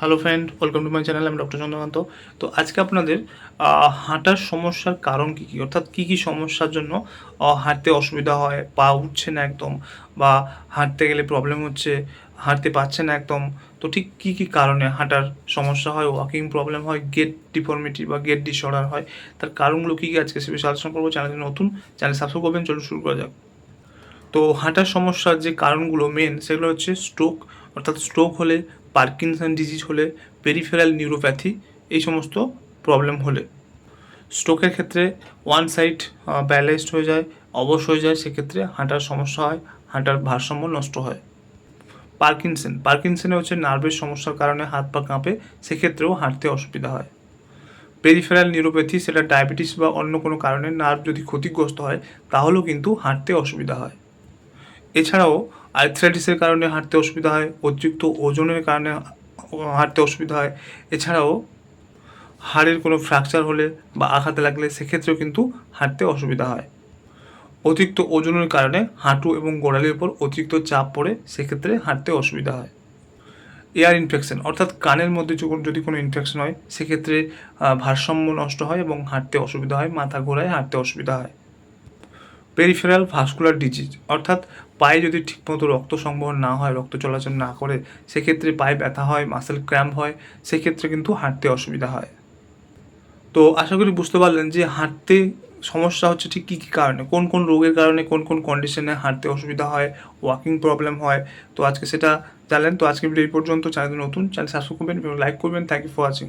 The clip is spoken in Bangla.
Hello friend, welcome to my channel. আমি ডক্টর চন্দ্রকান্ত। তো আজকে আপনাদের হাঁটার সমস্যার কারণ কী কী, অর্থাৎ কী কী সমস্যার জন্য হাঁটতে অসুবিধা হয়, পা উঠছে না একদম, বা হাঁটতে গেলে প্রবলেম হচ্ছে, হাঁটতে পারছে না একদম। তো ঠিক কী কী কারণে হাঁটার সমস্যা হয়, ওয়াকিং প্রবলেম হয়, গেট ডিফর্মিটি বা গেট ডিসঅর্ডার হয়, তার কারণগুলো কী কী আজকে সে বিষয়ে আলোচনা করবো। চ্যানেল নতুন, চ্যানেল সাবস্ক্রাইব করবেন। চলুন শুরু করা যাক। তো হাঁটার সমস্যার যে কারণগুলো মেন, সেগুলো হচ্ছে স্ট্রোক, অর্থাৎ স্ট্রোক হলে, পার্কিনসন ডিজিজ হলে, পেরিফেরাল নিউরোপ্যাথি, এই সমস্ত প্রবলেম হলে। স্ট্রোকের ক্ষেত্রে ওয়ান সাইড প্যারালাইজড হয়ে যায়, অবশ হয়ে যায়, সেক্ষেত্রে হাঁটার সমস্যা হয়, হাঁটার ভারসাম্য নষ্ট হয়। পার্কিনসনে হচ্ছে নার্ভের সমস্যার কারণে হাত পা কাঁপে, সেক্ষেত্রেও হাঁটতে অসুবিধা হয়। পেরিফেরাল নিউরোপ্যাথি, সেটা ডায়াবেটিস বা অন্য কোনো কারণে নার্ভ যদি ক্ষতিগ্রস্ত হয়, তাহলেও কিন্তু হাঁটতে অসুবিধা হয়। এছাড়াও আর্থ্রাইটিসের কারণে হাঁটতে অসুবিধা হয়, অতিরিক্ত ওজনের কারণে হাঁটতে অসুবিধা হয়। এছাড়াও হাড়ের কোনো ফ্র্যাকচার হলে বা আঘাতে লাগলে সেক্ষেত্রেও কিন্তু হাঁটতে অসুবিধা হয়। অতিরিক্ত ওজনের কারণে হাঁটু এবং গোড়ালির উপর অতিরিক্ত চাপ পড়ে, সেক্ষেত্রে হাঁটতে অসুবিধা হয়। এয়ার ইনফেকশন, অর্থাৎ কানের মধ্যে যদি কোনো ইনফেকশন হয়, সেক্ষেত্রে ভারসাম্য নষ্ট হয় এবং হাঁটতে অসুবিধা হয়, মাথা ঘোরায়, হাঁটতে অসুবিধা হয়। পেরিফেরাল ভাস্কুলার ডিজিজ, অর্থাৎ পায়ে যদি ঠিকমতো রক্ত সংবহন না হয়, রক্ত চলাচল না করে, সেক্ষেত্রে পায়ে ব্যথা হয়, মাসেল ক্র্যাম্প হয়, সেক্ষেত্রে কিন্তু হাঁটতে অসুবিধা হয়। তো আশা করি বুঝতে পারলেন যে হাঁটতে সমস্যা হচ্ছে ঠিক কী কী কারণে, কোন কোন রোগের কারণে, কোন কোন কন্ডিশনে হাঁটতে অসুবিধা হয়, ওয়াকিং প্রবলেম হয়। তো আজকে সেটা জানলেন। তো আজকে ভিডিও এই পর্যন্ত। চ্যানেল নতুন, চ্যানেল সাবস্ক্রাইব করবেন এবং লাইক করবেন। Thank you for watching.